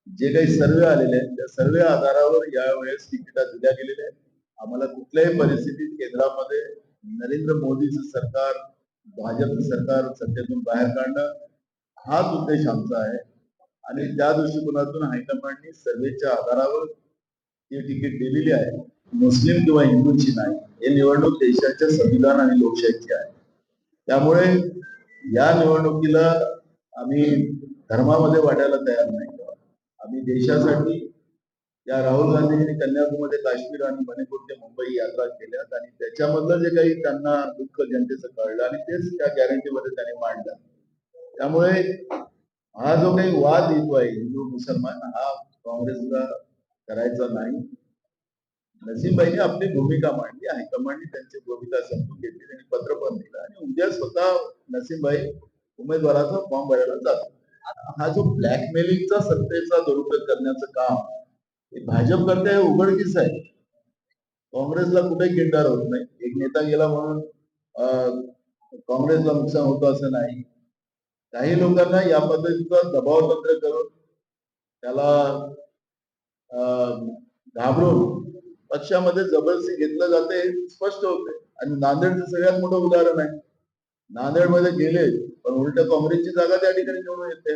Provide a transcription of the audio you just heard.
जे काही सर्वे आलेले आहेत त्या सर्वे आधारावर यावेळेस तिकिटा दिल्या गेलेल्या आहेत. आम्हाला कुठल्याही परिस्थितीत केंद्रामध्ये नरेंद्र मोदीचं सरकार, भाजप सरकार सत्तेतून बाहेर काढणं हाच उद्देश आमचा आहे आणि त्या दृष्टिकोनातून हायकमांडनी सर्वेच्या आधारावर ही तिकीट दिलेली आहे. मुस्लिम किंवा हिंदूंची नाही. हे निवडणूक देशाच्या संविधान आणि लोकशाहीची आहे. त्यामुळे या निवडणुकीला आम्ही धर्मामध्ये वाटायला तयार नाही. आम्ही देशासाठी या राहुल गांधींनी कन्याकुमारी काश्मीर आणि मणिपूर ते मुंबई यात्रा केल्यात आणि त्याच्यामधलं जे काही त्यांना दुःख जनतेचं कळलं आणि तेच त्या गॅरंटीमध्ये त्यांनी मांडलं. त्यामुळे हा जो काही वाद येतो आहे हिंदू मुसलमान हा काँग्रेसला करायचा नाही. नसीमबाईंनी आपली भूमिका मांडली, हायकमांडनी त्यांची भूमिका समजून घेतली, त्यांनी पत्र पण दिलं आणि उद्या स्वतः नसीमबाई उमेदवाराचा फॉर्म भरायला जातो. हा जो ब्लॅकमेलिंगचा सत्तेचा दुरुपयोग करण्याचं काम हे भाजप करते हे उघडकीच आहे. काँग्रेसला कुठे किंडार होत नाही. एक नेता गेला म्हणून काँग्रेसला नुकसान होतं असं नाही. काही लोकांना या पद्धतीचा दबाव तंत्र करून त्याला घाबरून पक्षामध्ये जबरदस्ती घेतलं जाते स्पष्ट होते आणि नांदेडचं सगळ्यात मोठं उदाहरण आहे. नांदेडमध्ये गेले पण उलट काँग्रेसची जागा त्या ठिकाणी निवडून येते.